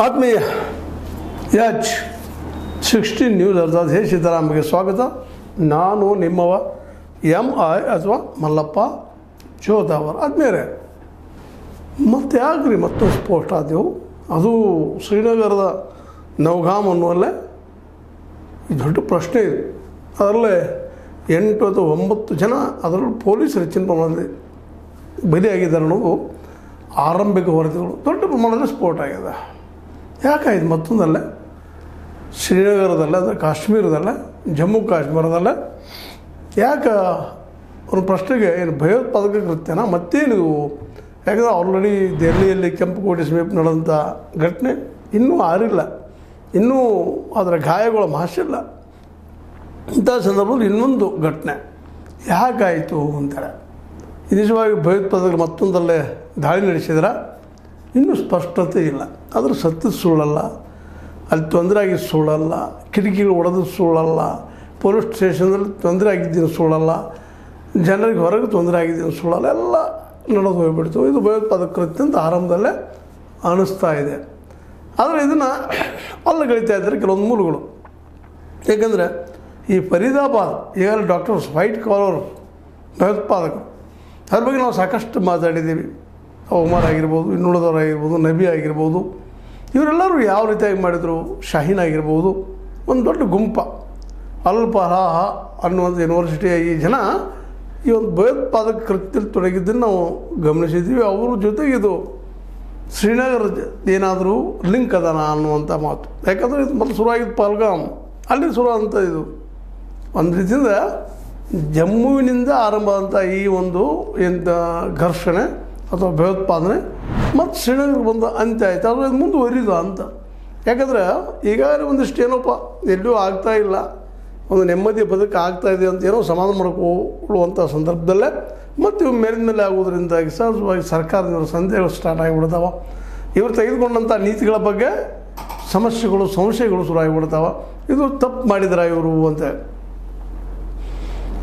ಆತ್ಮೀಯ H 16 news ಅರ್ಜಾದ್ ಹೇ ಸಿದ್ದರಾಮಗೆ ಸ್ವಾಗತ. ನಾನು ನಿಮ್ಮವ MI ಅಥವಾ ಮಲ್ಲಪ್ಪ ಜೋದಾವರ್. ಆದ್ಮೇಲೆ ಮತ್ತೆ ಯಾಕ್ರಿ ಮತ್ತೊಂದು ಪೋಸ್ಟ್ ಆದೆವು, ಅದು ಶ್ರೀನಗರದ ನೌಗಾಮ್ ಅನ್ನುವಲ್ಲೇ ದೊಡ್ಡ ಪ್ರಶ್ನೆ ಇದೆ. ಅದರಲ್ಲೇ 8 ಅಥವಾ 9 ಜನ ಅದರಲ್ಲೂ ಪೊಲೀಸರು ಹೆಚ್ಚಿನ ಪ್ರಮಾಣದಲ್ಲಿ ಬಲಿಯಾಗಿದ್ದಾರೆ ಅನ್ನೋದು ಆರಂಭಿಕ ವರದಿಗಳು. ದೊಡ್ಡ ಪ್ರಮಾಣದಲ್ಲಿ ಸ್ಫೋಟ ಆಗಿದೆ. ಯಾಕಾಯ್ತು ಮತ್ತೊಂದಲ್ಲೇ ಶ್ರೀನಗರದಲ್ಲೇ, ಅಂದರೆ ಕಾಶ್ಮೀರದಲ್ಲೇ, ಜಮ್ಮು ಕಾಶ್ಮೀರದಲ್ಲೇ ಯಾಕೆ ಒಂದು ಪ್ರಶ್ನೆಗೆ ಏನು ಭಯೋತ್ಪಾದಕ ಕೃತ್ಯನ ಮತ್ತೇನಿದು? ಯಾಕಂದರೆ ಆಲ್ರೆಡಿ ದೆಹಲಿಯಲ್ಲಿ ಕೆಂಪುಕೋಟೆ ಸಮೀಪ ನಡೆದಂಥ ಘಟನೆ ಇನ್ನೂ ಆರಿಲ್ಲ, ಇನ್ನೂ ಅದರ ಗಾಯಗಳ ಮಾಸಿಲ್ಲ. ಇಂಥ ಸಂದರ್ಭದಲ್ಲಿ ಇನ್ನೊಂದು ಘಟನೆ ಯಾಕಾಯಿತು ಅಂತೇಳಿ ನಿಜವಾಗಿ ಭಯೋತ್ಪಾದಕರು ಮತ್ತೊಂದಲ್ಲೇ ದಾಳಿ ನಡೆಸಿದ್ರೆ ಇನ್ನೂ ಸ್ಪಷ್ಟತೆ ಇಲ್ಲ. ಆದರೆ ಸತ್ಯ ಸುಳ್ಳಲ್ಲ, ಅಲ್ಲಿ ತೊಂದರೆ ಆಗಿದ್ದು ಸುಳ್ಳಲ್ಲ, ಕಿಟಕಿಗಳು ಒಡೆದು ಸುಳ್ಳಲ್ಲ, ಪೊಲೀಸ್ ಸ್ಟೇಷನ್ದಲ್ಲಿ ತೊಂದರೆ ಆಗಿದ್ದೀನಿ ಸುಳ್ಳಲ್ಲ, ಜನರಿಗೆ ಹೊರಗೆ ತೊಂದರೆ ಆಗಿದ್ದೀನಿ ಸುಳ್ಳಲ್ಲ, ಎಲ್ಲ ನಡೆದು ಹೋಗ್ಬಿಡ್ತು. ಇದು ಭಯೋತ್ಪಾದಕ ಕೃತ್ಯ ಅಂತ ಆರಂಭದಲ್ಲೇ ಅನ್ನಿಸ್ತಾ ಇದೆ. ಆದರೆ ಇದನ್ನು ಅಲ್ಲಗಳಿತಾ ಇದ್ದಾರೆ ಕೆಲವೊಂದು ಮೂಲಗಳು. ಏಕೆಂದರೆ ಈ ಫರೀದಾಬಾದ್ ಈಗಾಗಲೇ ಡಾಕ್ಟರ್ಸ್ ವೈಟ್ ಕಾಲರ್ ಭಯೋತ್ಪಾದಕರು, ಅದ್ರ ಬಗ್ಗೆ ನಾವು ಸಾಕಷ್ಟು ಮಾತಾಡಿದ್ದೀವಿ. ಉಮರ್ ಆಗಿರ್ಬೋದು, ಇನ್ನುಳಿದವರು ಆಗಿರ್ಬೋದು, ನಬಿ ಆಗಿರ್ಬೋದು, ಇವರೆಲ್ಲರೂ ಯಾವ ರೀತಿಯಾಗಿ ಮಾಡಿದರು. ಶಾಹೀನ್ ಆಗಿರ್ಬೋದು, ಒಂದು ದೊಡ್ಡ ಗುಂಪ ಅಲ್ಪಹಾಹ ಅನ್ನುವಂಥ ಯೂನಿವರ್ಸಿಟಿಯ ಈ ಜನ ಈ ಒಂದು ಭಯೋತ್ಪಾದಕ ಕೃತ್ಯದಲ್ಲಿ ತೊಡಗಿದ್ದನ್ನು ನಾವು ಗಮನಿಸಿದ್ದೀವಿ. ಅವ್ರ ಜೊತೆಗೆ ಇದು ಶ್ರೀನಗರ ಏನಾದರೂ ಲಿಂಕ್ ಅದಾನ ಅನ್ನುವಂಥ ಮಾತು. ಯಾಕಂದರೆ ಇದು ಮೊದಲು ಶುರುವಾಗಿದ್ದು ಪಹಲ್ಗಾಮ್, ಅಲ್ಲಿ ಶುರು ಅಂತ ಇದು ಒಂದು ರೀತಿಯಿಂದ ಜಮ್ಮುವಿನಿಂದ ಆರಂಭ ಆದಂಥ ಈ ಒಂದು ಎಂಥ ಘರ್ಷಣೆ ಅಥವಾ ಭಯೋತ್ಪಾದನೆ ಮತ್ತು ಶ್ರೀನಗರಕ್ಕೆ ಬಂದು ಅಂತ್ಯ ಆಯಿತು. ಆದರೆ ಅದು ಮುಂದುವರಿದು ಅಂತ. ಯಾಕಂದರೆ ಈಗಾಗಲೇ ಒಂದಿಷ್ಟು ಏನೋಪ್ಪ ಎಲ್ಲೂ ಆಗ್ತಾಯಿಲ್ಲ, ಒಂದು ನೆಮ್ಮದಿ ಬದುಕು ಆಗ್ತಾಯಿದೆ ಅಂತ ಏನೋ ಸಮಾಧಾನ ಮಾಡಿಕೊಳ್ಳುವಂಥ ಸಂದರ್ಭದಲ್ಲೇ ಮತ್ತು ಇವು ಮೇಲಿನ ಮೇಲೆ ಆಗೋದ್ರಿಂದಾಗಿ ಸಹಜವಾಗಿ ಸರ್ಕಾರದಿಂದ ಸಂದೇಹಗಳು ಸ್ಟಾರ್ಟ್ ಆಗಿಬಿಡ್ತಾವೆ. ಇವರು ತೆಗೆದುಕೊಂಡಂಥ ನೀತಿಗಳ ಬಗ್ಗೆ ಸಮಸ್ಯೆಗಳು, ಸಂಶಯಗಳು ಶುರು ಆಗಿಬಿಡ್ತಾವೆ. ಇದು ತಪ್ಪು ಮಾಡಿದಾರ ಇವರು ಅಂತ.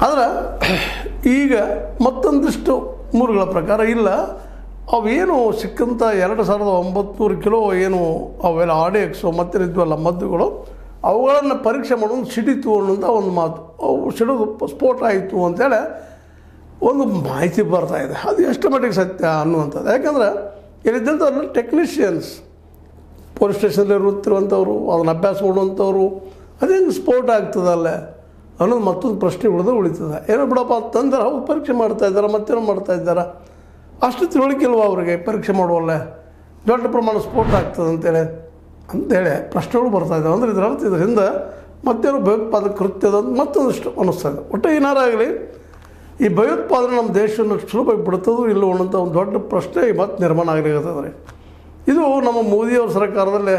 ಆದರೆ ಈಗ ಮತ್ತೊಂದಿಷ್ಟು ಮೂಲಗಳ ಪ್ರಕಾರ ಇಲ್ಲ, ಅವೇನು ಸಿಕ್ಕಂಥ 2900 ಕಿಲೋ ಏನು ಅವೆಲ್ಲ ಆಡಿಯಕ್ಸು ಮತ್ತು ಇದ್ವಲ್ಲ ಮದ್ದುಗಳು, ಅವುಗಳನ್ನು ಪರೀಕ್ಷೆ ಮಾಡೋದು ಸಿಡಿತು ಅನ್ನೋಂಥ ಒಂದು ಮಾತು. ಅವು ಸಿಡೋದು ಸ್ಫೋಟ ಆಯಿತು ಅಂತೇಳಿ ಒಂದು ಮಾಹಿತಿ ಬರ್ತಾಯಿದೆ. ಅದು ಎಷ್ಟು ಮಟ್ಟಿಗೆ ಸತ್ಯ ಅನ್ನುವಂಥದ್ದು. ಯಾಕಂದರೆ ಇಲ್ಲಿದ್ದಂಥವ್ರು ಟೆಕ್ನಿಷಿಯನ್ಸ್, ಪೊಲೀಸ್ ಸ್ಟೇಷನಲ್ಲಿ ಇರುತ್ತಿರುವಂಥವ್ರು, ಅದನ್ನು ಅಭ್ಯಾಸ ಮಾಡುವಂಥವ್ರು, ಅದೇನು ಸ್ಫೋಟ ಆಗ್ತದಲ್ಲೇ ಅನ್ನೋದು ಮತ್ತೊಂದು ಪ್ರಶ್ನೆ ಉಳಿತದೆ. ಏನೋ ಬಿಡಪ್ಪ ತಂದ್ರೆ ಅವ್ರು ಪರೀಕ್ಷೆ ಮಾಡ್ತಾಯಿದ್ದಾರೆ, ಮತ್ತೇನೋ ಮಾಡ್ತಾಯಿದ್ದಾರೆ, ಅಷ್ಟು ತಿಳುವಳಿಕೆ ಇಲ್ವ ಅವರಿಗೆ ಪರೀಕ್ಷೆ ಮಾಡುವಲ್ಲೇ ದೊಡ್ಡ ಪ್ರಮಾಣ ಸ್ಫೋಟ ಆಗ್ತದೆ ಅಂತೇಳಿ ಪ್ರಶ್ನೆಗಳು ಬರ್ತಾಯಿದ್ದಾವೆ. ಅಂದರೆ ಇದರ ಅರ್ಥ ಇದರಿಂದ ಮತ್ತೇನೋ ಭಯೋತ್ಪಾದಕ ಕೃತ್ಯದ ಮತ್ತೊಂದಿಷ್ಟು ಅನ್ನಿಸ್ತದೆ. ಒಟ್ಟು ಏನಾರಾಗಲಿ ಈ ಭಯೋತ್ಪಾದನೆ ನಮ್ಮ ದೇಶವನ್ನು ಸುಲಭವಾಗಿ ಬಿಡ್ತದೋ ಇಲ್ಲೋ ಅನ್ನೋಂಥ ಒಂದು ದೊಡ್ಡ ಪ್ರಶ್ನೆ ಮತ್ತೆ ನಿರ್ಮಾಣ ಆಗಲಿಕ್ಕತ್ತದೆ. ಇದು ನಮ್ಮ ಮೋದಿಯವ್ರ ಸರ್ಕಾರದಲ್ಲೇ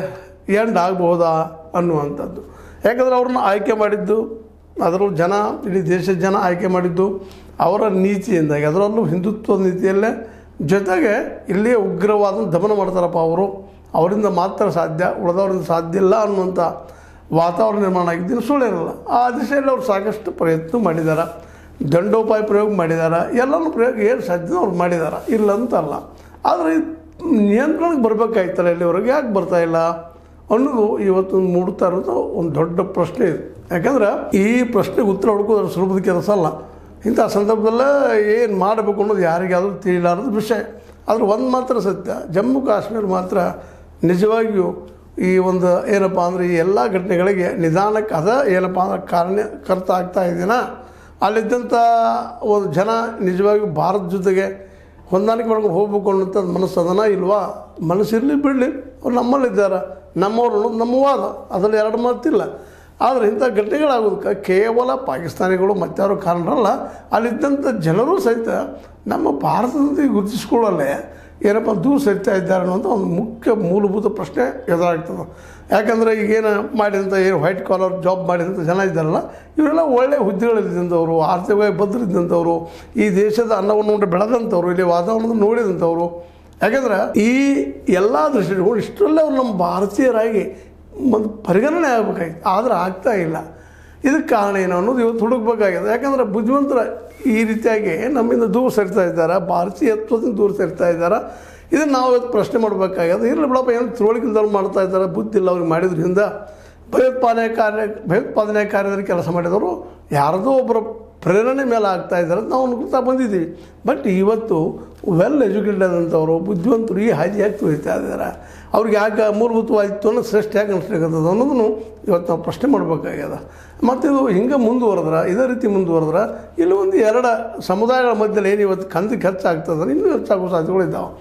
ಎಂಡ್ ಆಗಬಹುದಾ ಅನ್ನುವಂಥದ್ದು. ಯಾಕಂದರೆ ಅವ್ರನ್ನ ಆಯ್ಕೆ ಮಾಡಿದ್ದು, ಅದರಲ್ಲೂ ಜನ, ಇಡೀ ದೇಶದ ಜನ ಆಯ್ಕೆ ಮಾಡಿದ್ದು ಅವರ ನೀತಿಯಿಂದಾಗಿ, ಅದರಲ್ಲೂ ಹಿಂದುತ್ವ ನೀತಿಯಲ್ಲೇ ಜೊತೆಗೆ ಇಲ್ಲಿಯೇ ಉಗ್ರವಾದ ದಮನ ಮಾಡ್ತಾರಪ್ಪ ಅವರು, ಅವರಿಂದ ಮಾತ್ರ ಸಾಧ್ಯ, ಉಳಿದವರಿಂದ ಸಾಧ್ಯ ಇಲ್ಲ ಅನ್ನುವಂಥ ವಾತಾವರಣ ನಿರ್ಮಾಣ ಆಗಿದ್ದೀನಿ ಸುಳ್ಳೇನಲ್ಲ. ಆ ದಿಶೆಯಲ್ಲಿ ಅವ್ರು ಸಾಕಷ್ಟು ಪ್ರಯತ್ನ ಮಾಡಿದ್ದಾರೆ, ದಂಡೋಪಾಯ ಪ್ರಯೋಗ ಮಾಡಿದ್ದಾರೆ, ಎಲ್ಲನೂ ಪ್ರಯೋಗ ಏನು ಸಾಧ್ಯ ಅವ್ರು ಮಾಡಿದ್ದಾರೆ, ಇಲ್ಲ ಅಂತಲ್ಲ. ಆದರೆ ನಿಯಂತ್ರಣಕ್ಕೆ ಬರಬೇಕಾಯ್ತಲ್ಲ, ಇಲ್ಲಿವರೆಗೆ ಯಾಕೆ ಬರ್ತಾಯಿಲ್ಲ ಅನ್ನೋದು ಇವತ್ತು ಮೂಡ್ತಾ ಇರೋದು ಒಂದು ದೊಡ್ಡ ಪ್ರಶ್ನೆ ಇದೆ. ಯಾಕಂದ್ರೆ ಈ ಪ್ರಶ್ನೆಗೆ ಉತ್ತರ ಹುಡುಕೋದು ಸುಲಭದ ಕೆಲಸ ಅಲ್ಲ. ಇಂಥ ಸಂದರ್ಭದಲ್ಲೇ ಏನು ಮಾಡಬೇಕು ಅನ್ನೋದು ಯಾರಿಗಾದರೂ ತಿಳಿಲಾರದ ವಿಷಯ. ಆದರೆ ಒಂದು ಮಾತ್ರ ಸತ್ಯ, ಜಮ್ಮು ಕಾಶ್ಮೀರ ಮಾತ್ರ ನಿಜವಾಗಿಯೂ ಈ ಒಂದು ಏನಪ್ಪ ಅಂದರೆ ಈ ಎಲ್ಲ ಘಟನೆಗಳಿಗೆ ನಿಧಾನಕ್ಕೆ ಏನಪ್ಪ ಅಂದ್ರೆ ಕಾರಣಕರ್ತ ಆಗ್ತಾ ಇದೆಯಾ, ಅಲ್ಲಿದ್ದಂಥ ಒಂದು ಜನ ನಿಜವಾಗಿಯೂ ಭಾರತ ಜೊತೆಗೆ ಹೊಂದಾಣಿಕೆ ಮಾಡ್ಕೊಂಡು ಹೋಗ್ಬೇಕು ಅನ್ನೋಂಥದ್ದು ಮನಸ್ಸು ಅದನ್ನ ಇಲ್ವಾ? ಮನಸ್ಸಿರಲಿ ಬಿಡಲಿ, ಅವ್ರು ನಮ್ಮಲ್ಲಿದ್ದಾರೆ, ನಮ್ಮವ್ರು ಅನ್ನೋದು ನಮ್ಮ ವಾದ, ಅದರಲ್ಲಿ ಎರಡು ಮಾತಿಲ್ಲ. ಆದರೆ ಇಂಥ ಘಟನೆಗಳಾಗೋದಕ್ಕೆ ಕೇವಲ ಪಾಕಿಸ್ತಾನಿಗಳು ಮತ್ತಾರು ಕಾರಣರಲ್ಲ, ಅಲ್ಲಿದ್ದಂಥ ಜನರೂ ಸಹಿತ ನಮ್ಮ ಭಾರತದಲ್ಲಿ ಗುರುತಿಸ್ಕೊಳ್ಳಲ್ಲೇ ಏನಪ್ಪ ದೂರ ಸರಿತಾ ಇದ್ದಾರೆ ಅನ್ನೋಂಥ ಒಂದು ಮುಖ್ಯ ಮೂಲಭೂತ ಪ್ರಶ್ನೆ ಎದುರಾಗ್ತದೆ. ಯಾಕಂದರೆ ಈಗೇನು ಮಾಡಿದಂಥ ಏನು ವೈಟ್ ಕಾಲರ್ ಜಾಬ್ ಮಾಡಿದಂಥ ಜನ ಇದ್ದಾರಲ್ಲ, ಇವರೆಲ್ಲ ಒಳ್ಳೆಯ ಹುದ್ದೆಗಳಿದ್ದಂಥವ್ರು, ಆರ್ಥಿಕವಾಗಿ ಭದ್ರಿದ್ದಂಥವ್ರು, ಈ ದೇಶದ ಅನ್ನವನ್ನು ನೋಡಿ ಬೆಳೆದಂಥವ್ರು, ಇಲ್ಲಿ ವಾತಾವರಣ ನೋಡಿದಂಥವ್ರು. ಯಾಕಂದ್ರೆ ಈ ಎಲ್ಲ ದೃಷ್ಟಿಗಳು ಇಷ್ಟರಲ್ಲೇ ಅವ್ರು ನಮ್ಮ ಭಾರತೀಯರಾಗಿ ಒಂದು ಪರಿಗಣನೆ ಆಗಬೇಕಾಗಿತ್ತು, ಆದರೆ ಆಗ್ತಾ ಇಲ್ಲ. ಇದಕ್ಕೆ ಕಾರಣ ಏನು ಅನ್ನೋದು ಇವತ್ತು ಹುಡುಕಬೇಕಾಗಿದೆ. ಯಾಕಂದರೆ ಬುದ್ಧಿವಂತರ ಈ ರೀತಿಯಾಗಿ ನಮ್ಮಿಂದ ದೂರ ಸರಿತಾ ಇದ್ದಾರೆ, ಭಾರತೀಯತ್ವದಿಂದ ದೂರ ಸರಿತಾ ಇದ್ದಾರೆ. ಇದನ್ನು ನಾವು ಇವತ್ತು ಪ್ರಶ್ನೆ ಮಾಡಬೇಕಾಗ್ಯದ. ಇರಲಿ ಬಿಡಪ್ಪ, ಏನು ತಿಳುವಳಿಕೆಲ್ದವ್ರು ಮಾಡ್ತಾ ಇದ್ದಾರೆ, ಬುದ್ಧಿ ಇಲ್ಲ ಅವ್ರಿಗೆ ಮಾಡಿದ್ರಿಂದ. ಭಯೋತ್ಪಾದನೆ ಕಾರ್ಯದಲ್ಲಿ ಕೆಲಸ ಮಾಡಿದವರು ಯಾರದೋ ಒಬ್ಬರ ಪ್ರೇರಣೆ ಮೇಲೆ ಆಗ್ತಾ ಇದ್ದಾರೆ ನಾವು ಅನ್ಕೊಳ್ತಾ ಬಂದಿದ್ದೀವಿ. ಬಟ್ ಇವತ್ತು ವೆಲ್ ಎಜುಕೇಟೆಡ್ ಆದಂಥವರು, ಬುದ್ಧಿವಂತರು ಈ ಹಾದಿ ಯಾಕೆ ತುಳಿತಾ ಇದ್ದಾರೆ, ಅವ್ರಿಗೆ ಯಾಕೆ ಮೂಲಭೂತವಾಯಿತು ಅನ್ನೋ ಶ್ರೇಷ್ಠ ಯಾಕೆ ಅನಿಸ್ಲಿಕ್ಕದ ಅನ್ನೋದನ್ನು ಇವತ್ತು ನಾವು ಪ್ರಶ್ನೆ ಮಾಡಬೇಕಾಗ್ಯದ. ಮತ್ತು ಇದು ಹಿಂಗೆ ಮುಂದುವರೆದ್ರೆ, ಇದೇ ರೀತಿ ಮುಂದುವರೆದ್ರೆ ಇಲ್ಲಿ ಒಂದು ಎರಡು ಸಮುದಾಯಗಳ ಮಧ್ಯದಲ್ಲಿ ಏನು ಇವತ್ತು ಕಂದಕ್ಕೆ ಹೆಚ್ಚಾಗ್ತದೆ, ಇನ್ನೂ ಹೆಚ್ಚಾಗೋ ಸಾಧ್ಯತೆಗಳಿದ್ದಾವೆ.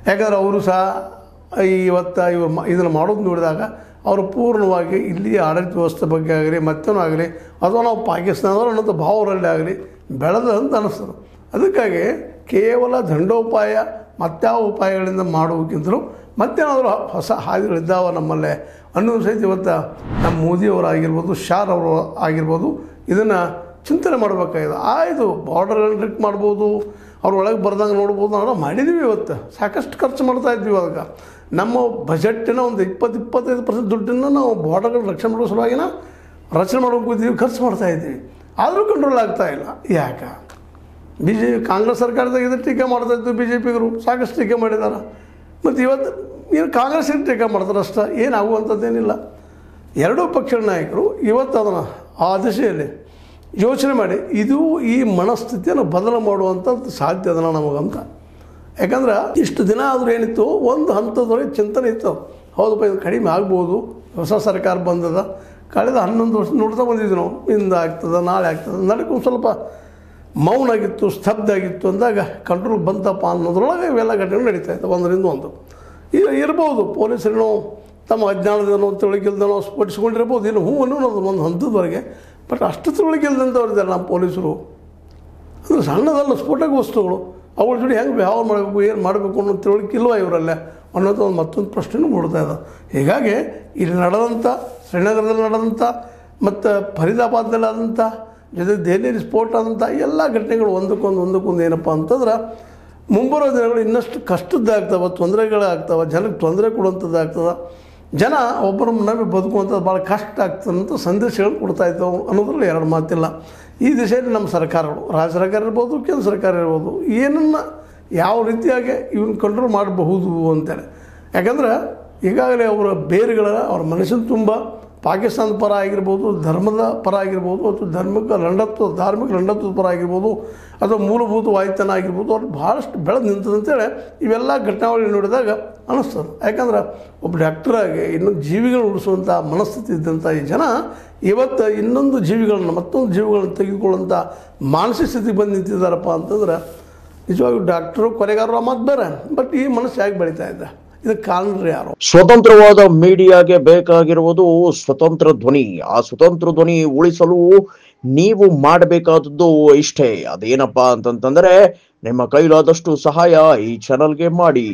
ಯಾಕಂದರೆ ಅವರು ಸಹ ಇವತ್ತು ಇದನ್ನು ಮಾಡೋದು ನೋಡಿದಾಗ ಅವರು ಪೂರ್ಣವಾಗಿ ಇಲ್ಲಿ ಆಡಳಿತ ವ್ಯವಸ್ಥೆ ಬಗ್ಗೆ ಆಗಲಿ ಮತ್ತೇನೂ ಆಗಲಿ ಅಥವಾ ನಾವು ಪಾಕಿಸ್ತಾನದವರು ಅನ್ನೋದು ಭಾವರಲ್ಲಿ ಆಗಲಿ ಬೆಳೆದ ಅಂತ ಅನ್ನಿಸ್ತದೆ. ಅದಕ್ಕಾಗಿ ಕೇವಲ ದಂಡೋಪಾಯ ಮತ್ಯಾವ ಉಪಾಯಗಳಿಂದ ಮಾಡುವುದಕ್ಕಿಂತಲೂ ಮತ್ತೇನಾದರೂ ಹೊಸ ಹಾದಿಗಳಿದ್ದಾವೆ ನಮ್ಮಲ್ಲೇ ಅನ್ನೋದು ಸಹಿತ ಇವತ್ತು ನಮ್ಮ ಮೋದಿಯವರಾಗಿರ್ಬೋದು, ಶಾರ್ ಅವರು ಆಗಿರ್ಬೋದು ಇದನ್ನು ಚಿಂತನೆ ಮಾಡಬೇಕಾಗಿದೆ. ಆಯಿತು, ಬಾರ್ಡರ್ ಟ್ರಿಕ್ ಮಾಡ್ಬೋದು, ಅವ್ರ ಒಳಗೆ ಬರ್ದಂಗೆ ನೋಡ್ಬೋದು, ನಾವು ಮಾಡಿದ್ದೀವಿ. ಇವತ್ತು ಸಾಕಷ್ಟು ಖರ್ಚು ಮಾಡ್ತಾಯಿದ್ವಿ. ಅದಕ್ಕೆ ನಮ್ಮ ಬಜೆಟ್ಟಿನ ಒಂದು 20-25% ದುಡ್ಡನ್ನು ನಾವು ಬಾರ್ಡರ್ಗಳ ರಕ್ಷಣೆ ಮಾಡೋ ಸಲುವಾಗಿನ ರಚನೆ ಮಾಡ್ಕೋತೀವಿ, ಖರ್ಚು ಮಾಡ್ತಾಯಿದ್ದೀವಿ. ಆದರೂ ಕಂಟ್ರೋಲ್ ಆಗ್ತಾಯಿಲ್ಲ. ಯಾಕೆ? ಕಾಂಗ್ರೆಸ್ ಸರ್ಕಾರದಾಗ ಇದು ಟೀಕೆ ಮಾಡ್ತಾಯಿದ್ದು ಬಿ ಜೆ ಪಿಗರು ಸಾಕಷ್ಟು ಟೀಕೆ ಮಾಡಿದ್ದಾರೆ. ಮತ್ತು ಇವತ್ತು ಏನು ಕಾಂಗ್ರೆಸ್ಸಿಗೆ ಟೀಕೆ ಮಾಡ್ತಾರೆ ಅಷ್ಟೇ, ಏನಾಗುವಂಥದ್ದೇನಿಲ್ಲ. ಎರಡೂ ಪಕ್ಷದ ನಾಯಕರು ಇವತ್ತು ಅದನ್ನು ಆ ದಿಶೆಯಲ್ಲಿ ಯೋಚನೆ ಮಾಡಿ ಇದು ಈ ಮನಸ್ಥಿತಿಯನ್ನು ಬದಲು ಮಾಡುವಂಥದ್ದು ಸಾಧ್ಯ ಅದನ್ನು ನಮಗಂತ. ಯಾಕಂದ್ರೆ ಇಷ್ಟು ದಿನ ಆದರೂ ಏನಿತ್ತು, ಒಂದು ಹಂತದವರೆಗೆ ಚಿಂತನೆ ಇತ್ತು, ಹೌದಪ್ಪ ಇದು ಕಡಿಮೆ ಆಗ್ಬೋದು, ಹೊಸ ಸರ್ಕಾರ ಬಂದದ, ಕಳೆದ 11 ವರ್ಷ ನೋಡ್ತಾ ಬಂದಿದ್ವಿ ನಾವು, ಇಂದು ಆಗ್ತದೆ ನಾಳೆ ಆಗ್ತದೆ, ನಡಕ್ಕೆ ಒಂದು ಸ್ವಲ್ಪ ಮೌನ ಆಗಿತ್ತು, ಸ್ತಬ್ಧ ಆಗಿತ್ತು ಅಂದಾಗ ಕಂಟ್ರೋಲ್ ಬಂತಪ್ಪ ಅನ್ನೋದ್ರೊಳಗೆ ಇವೆಲ್ಲ ಘಟನೆ ನಡೀತಾ ಇತ್ತು ಒಂದರಿಂದ ಒಂದು. ಈಗ ಇರ್ಬೋದು ಪೊಲೀಸರೇನೋ ತಮ್ಮ ಅಜ್ಞಾನದನೋ ತಿಳುವಳಿಕೆಲ್ದನೋ ಸ್ಫೋಟಿಸ್ಕೊಂಡಿರ್ಬೋದು, ಇನ್ನು ಹೂ ಅನ್ನೋದು ಒಂದು ಹಂತದವರೆಗೆ. ಬಟ್ ಅಷ್ಟು ತಿಳುವಳಿಕೆಲ್ದಂಥವ್ರಿದ್ದಾರೆ ನಮ್ಮ ಪೊಲೀಸರು. ಅಂದರೆ ಸಣ್ಣದಲ್ಲ ಸ್ಫೋಟಕ ವಸ್ತುಗಳು, ಅವ್ರ ಜೊತೆ ಹೆಂಗೆ ವ್ಯವಹಾರ ಮಾಡಬೇಕು, ಏನು ಮಾಡಬೇಕು ಅನ್ನೋ ತಿಳುವಳಿಕೆ ಇಲ್ವ ಇವರಲ್ಲೇ ಅನ್ನೋದು ಒಂದು ಮತ್ತೊಂದು ಪ್ರಶ್ನೆನೂ ಮೂಡ್ತಾ ಇದೆ. ಹೀಗಾಗಿ ಇಲ್ಲಿ ನಡೆದಂಥ, ಶ್ರೀನಗರದಲ್ಲಿ ನಡೆದಂಥ ಮತ್ತು ಫರೀದಾಬಾದ್ದಲ್ಲಿ ಆದಂಥ, ಜೊತೆ ದೆಹಲಿಯಲ್ಲಿ ಸ್ಫೋಟ ಆದಂಥ ಎಲ್ಲ ಘಟನೆಗಳು ಒಂದಕ್ಕೊಂದು ಏನಪ್ಪ ಅಂತಂದ್ರೆ ಮುಂಬರುವ ದಿನಗಳು ಇನ್ನಷ್ಟು ಕಷ್ಟದ್ದಾಗ್ತವೆ, ತೊಂದರೆಗಳಾಗ್ತವೆ, ಜನಕ್ಕೆ ತೊಂದರೆ ಕೊಡುವಂಥದ್ದಾಗ್ತದೆ, ಜನ ಒಬ್ಬರ ನಂಬಿ ಬದುಕುವಂಥದ್ದು ಭಾಳ ಕಷ್ಟ ಆಗ್ತದೆ ಅಂತ ಸಂದೇಶಗಳು ಕೊಡ್ತಾ ಇದ್ದಾವೆ ಅನ್ನೋದ್ರಲ್ಲಿ ಎರಡು ಮಾತಿಲ್ಲ. ಈ ದಿಶೆಯಲ್ಲಿ ನಮ್ಮ ಸರ್ಕಾರಗಳು, ರಾಜ್ಯ ಸರ್ಕಾರ ಇರ್ಬೋದು, ಕೇಂದ್ರ ಸರ್ಕಾರ ಇರ್ಬೋದು, ಏನನ್ನು ಯಾವ ರೀತಿಯಾಗಿ ಇವನ್ನ ಕಂಟ್ರೋಲ್ ಮಾಡಬಹುದು ಅಂತೇಳಿ. ಯಾಕಂದ್ರೆ ಈಗಾಗಲೇ ಅವರ ಬೇರುಗಳ ಅವ್ರ ಮನಸ್ಸಿನ ತುಂಬ ಪಾಕಿಸ್ತಾನದ ಪರ ಆಗಿರ್ಬೋದು, ಧರ್ಮದ ಪರ ಆಗಿರ್ಬೋದು, ಅಥವಾ ಧಾರ್ಮಿಕ ಲಂಡತ್ವದ ಪರ ಆಗಿರ್ಬೋದು, ಅಥವಾ ಮೂಲಭೂತ ವಾಯುತನ ಆಗಿರ್ಬೋದು, ಅವ್ರು ಭಾಳಷ್ಟು ಬೆಳೆದು ನಿಂತದಂತೇಳಿ ಇವೆಲ್ಲ ಘಟನಾವಳಿ ನೋಡಿದಾಗ ಅನ್ನಿಸ್ತದೆ. ಯಾಕಂದ್ರೆ ಒಬ್ಬ ಡಾಕ್ಟ್ರಾಗಿ ಇನ್ನೊಂದು ಜೀವಿಗಳನ್ನ ಉಳಿಸುವಂಥ ಮನಸ್ಥಿತಿ ಇದ್ದಂಥ ಈ ಜನ ಇವತ್ತು ಇನ್ನೊಂದು ಜೀವಿಗಳನ್ನ, ಮತ್ತೊಂದು ಜೀವಿಗಳನ್ನ ತೆಗೆದುಕೊಳ್ಳುವಂಥ ಮಾನಸಿಕ ಸ್ಥಿತಿಗೆ ಬಂದು ನಿಂತಿದ್ದಾರಪ್ಪ ಅಂತಂದ್ರೆ ನಿಜವಾಗ್ಲೂ ಡಾಕ್ಟ್ರು ಕೊಲೆಗಾರರು ಮಾತು ಬೇರೆ. ಬಟ್ ಈ ಮನಸ್ಸು ಯಾಕೆ ಬೆಳೀತಾ ಇದ್ದ, ಇದಕ್ಕೆ ಕಾರಣರು ಯಾರು? ಸ್ವತಂತ್ರವಾದ ಮೀಡಿಯಾಗೆ ಬೇಕಾಗಿರುವುದು ಸ್ವತಂತ್ರ ಧ್ವನಿ. ಆ ಸ್ವತಂತ್ರ ಧ್ವನಿ ಉಳಿಸಲು ನೀವು ಮಾಡಬೇಕಾದದ್ದು ಇಷ್ಟೇ. ಅದೇನಪ್ಪಾ ಅಂತಂತಂದ್ರೆ ನಿಮ್ಮ ಕೈಲಾದಷ್ಟು ಸಹಾಯ ಈ ಚಾನಲ್ಗೆ ಮಾಡಿ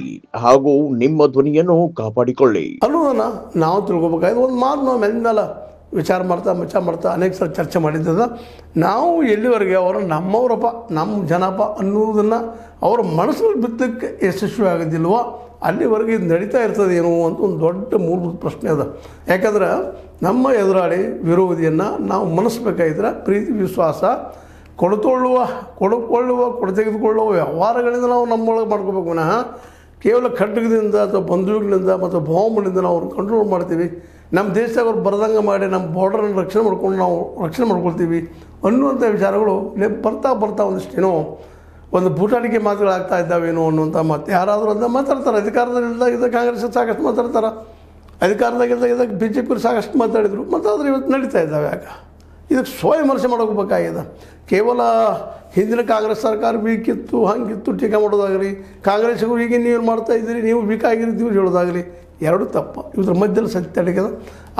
ಹಾಗೂ ನಿಮ್ಮ ಧ್ವನಿಯನ್ನು ಕಾಪಾಡಿಕೊಳ್ಳಿ ಅನ್ನೋದನ್ನ ನಾವು ತಿಳ್ಕೊಬೇಕಾಯ್ತು. ಒಂದು ಮಾತು ನಾವು ಮೇಲೆ ವಿಚಾರ ಮಾಡ್ತಾ ಅನೇಕ ಸಲ ಚರ್ಚೆ ಮಾಡಿದ್ದದ. ನಾವು ಎಲ್ಲಿವರೆಗೆ ಅವರು ನಮ್ಮವರಪ್ಪ, ನಮ್ಮ ಜನಪ ಅನ್ನೋದನ್ನು ಅವರ ಮನಸ್ಸಲ್ಲಿ ಬಿತ್ತಕ್ಕೆ ಯಶಸ್ವಿ ಆಗೋದಿಲ್ವೋ ಅಲ್ಲಿವರೆಗೆ ಇದು ನಡೀತಾ ಇರ್ತದೆ ಏನೋ ಅಂತ ಒಂದು ದೊಡ್ಡ ಮೂಲಭೂತ ಪ್ರಶ್ನೆ ಅದ. ಯಾಕಂದ್ರೆ ನಮ್ಮ ಎದುರಾಳಿ ವಿರೋಧಿಯನ್ನು ನಾವು ಮನಸ್ಬೇಕಾಗಿದ್ರೆ ಪ್ರೀತಿ ವಿಶ್ವಾಸ ತೆಗೆದುಕೊಳ್ಳುವ ವ್ಯವಹಾರಗಳಿಂದ ನಾವು ನಮ್ಮೊಳಗೆ ಮಾಡ್ಕೋಬೇಕು ವಿನಃ ಕೇವಲ ಖಡ್ಗದಿಂದ ಅಥವಾ ಬಂದೂಕಿನಿಂದ ಮತ್ತು ಬಾಂಬ್ಗಳಿಂದ ನಾವು ಅವ್ರನ್ನ ಕಂಟ್ರೋಲ್ ಮಾಡ್ತೀವಿ, ನಮ್ಮ ದೇಶದಾಗ ಅವ್ರು ಬರದಂಗೆ ಮಾಡಿ ನಮ್ಮ ಬಾರ್ಡರನ್ನು ರಕ್ಷಣೆ ಮಾಡ್ಕೊಳ್ತೀವಿ ಅನ್ನುವಂಥ ವಿಚಾರಗಳು ಬರ್ತಾ ಒಂದಿಷ್ಟೇನೋ ಒಂದು ಬೂಟಾಟಿಕೆ ಮಾತುಗಳಾಗ್ತಾ ಇದ್ದಾವೇನೋ ಅನ್ನುವಂಥ ಮಾತು ಯಾರಾದರೂ ಅಂತ ಮಾತಾಡ್ತಾರೆ. ಅಧಿಕಾರದಲ್ಲಿದ್ದಾಗ ಕಾಂಗ್ರೆಸ್ ಸಾಕಷ್ಟು ಮಾತಾಡ್ತಾರೆ, ಅಧಿಕಾರದಾಗಿದ್ದಾಗ ಬಿ ಜೆ ಪಿ ಸಾಕಷ್ಟು ಮಾತಾಡಿದರು, ಮತ್ತು ಆದರೆ ಇವತ್ತು ನಡೀತಾ ಇದ್ದಾವೆ. ಯಾಕೆ ಇದಕ್ಕೆ ಸ್ವಯಂವಿಮರ್ಶೆ ಮಾಡೋಕ್ಕಾಗಿದೆ. ಕೇವಲ ಹಿಂದಿನ ಕಾಂಗ್ರೆಸ್ ಸರ್ಕಾರ ಬೀಕಿತ್ತು ಹಂಗಿತ್ತು ಟೀಕೆ ಮಾಡೋದಾಗಲಿ, ಕಾಂಗ್ರೆಸ್ಸಿಗೂ ಈಗ ನೀವೇನು ಮಾಡ್ತಾಯಿದ್ದೀರಿ ನೀವು ಬೇಕಾಗಿರ್ತೀವಿ ಹೇಳೋದಾಗಲಿ ಎರಡೂ ತಪ್ಪು. ಇದ್ರ ಮಧ್ಯದಲ್ಲಿ ಸತ್ಯ ಅಡಗಿದೆ.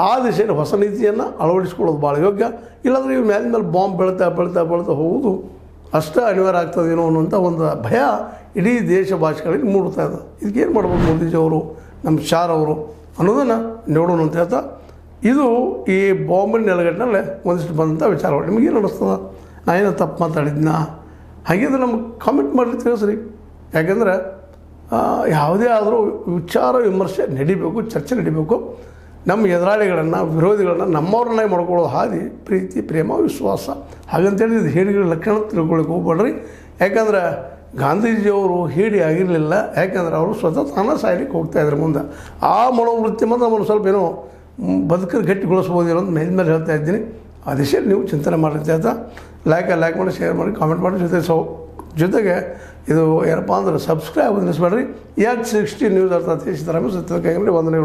ಆ ದಿಶೆಯಲ್ಲಿ ಹೊಸ ನೀತಿಯನ್ನು ಅಳವಡಿಸ್ಕೊಳ್ಳೋದು ಭಾಳ ಯೋಗ್ಯ. ಇಲ್ಲಾಂದರೆ ಇವು ಮೇಲೆ ಬಾಂಬ್ ಬೆಳೀತಾ ಹೋಗೋದು ಅಷ್ಟೇ ಅನಿವಾರ್ಯ ಆಗ್ತದೇನೋ ಅನ್ನುವಂಥ ಒಂದು ಭಯ ಇಡೀ ದೇಶ ಭಾಷೆಗಳಲ್ಲಿ ಮೂಡ್ತಾ ಇದೆ. ಇದಕ್ಕೇನು ಮಾಡ್ಬೋದು ಮೋದಿಜಿಯವರು, ನಮ್ಮ ಶಾರ್ ಅವರು ಅನ್ನೋದನ್ನು ನೋಡೋಣ ಅಂತ ಹೇಳ್ತಾ, ಇದು ಈ ಬಾಂಬಿನ ನೆಲಗಟ್ಟಿನಲ್ಲೇ ಒಂದಿಷ್ಟು ಬಂದಂಥ ವಿಚಾರಗಳು. ನಿಮಗೇನು ಅನ್ನಿಸ್ತದೆ? ನಾನೇನೋ ತಪ್ಪು ಮಾತಾಡಿದ್ನ ಹಾಗಿದ್ರೆ ನಮಗೆ ಕಾಮೆಂಟ್ ಮಾಡಿ ತಿಳಿಸ್ರಿ. ಯಾಕೆಂದರೆ ಯಾವುದೇ ಆದರೂ ವಿಚಾರ ವಿಮರ್ಶೆ ನಡಿಬೇಕು, ಚರ್ಚೆ ನಡಿಬೇಕು. ನಮ್ಮ ಎದುರಾಳಿಗಳನ್ನು, ವಿರೋಧಿಗಳನ್ನು ನಮ್ಮವ್ರನ್ನಾಗಿ ಮಾಡ್ಕೊಳ್ಳೋ ಹಾದಿ ಪ್ರೀತಿ, ಪ್ರೇಮ, ವಿಶ್ವಾಸ. ಹಾಗಂತೇಳಿ ಇದು ಹೇಳಿಗಳ ಲಕ್ಷಣ ತಿಳ್ಕೊಳ್ಳಿಕ್ಕೆ ಹೋಗ್ಬೇಡ್ರಿ. ಯಾಕಂದ್ರೆ ಗಾಂಧೀಜಿಯವರು ಹೇಳಿ ಆಗಿರಲಿಲ್ಲ. ಯಾಕೆಂದ್ರೆ ಅವರು ಸ್ವತಃ ತಾನ ಸಾಯ್ಲಿಕ್ಕೆ ಹೋಗ್ತಾಯಿದ್ರು ಮುಂದೆ. ಆ ಮನೋವೃತ್ತಿ ಮತ್ತು ನಮ್ಮನ್ನು ಸ್ವಲ್ಪ ಏನೋ ಬದುಕನ್ನು ಗಟ್ಟಿಗೊಳಿಸ್ಬೋದೇನೋ ಅಂತ ಮೇಲೆ ಹೇಳ್ತಾ ಇದ್ದೀನಿ. ಆ ದಿಶೆಯಲ್ಲಿ ನೀವು ಚಿಂತನೆ ಮಾಡಿರ್ತೀವಿ ಆಯ್ತಾ. ಲೈಕ್ ಮಾಡಿ, ಶೇರ್ ಮಾಡಿ, ಕಾಮೆಂಟ್ ಮಾಡಿ. ಜೊತೆಗೆ ಇದು ಏನಪ್ಪ ಅಂದ್ರೆ ಸಬ್ಸ್ಕ್ರೈಬ್ ನಿಲ್ಲಿಸ್ಬೇಡ್ರಿ. ಯಾಕೆ 60 ನ್ಯೂಸ್ ಅರ್ಥ ಸಿದ್ದರಾಮಯ್ಯ ಸತ್ಯದ ಕೈಗೊಂಡು ವಂದನೆಗಳು.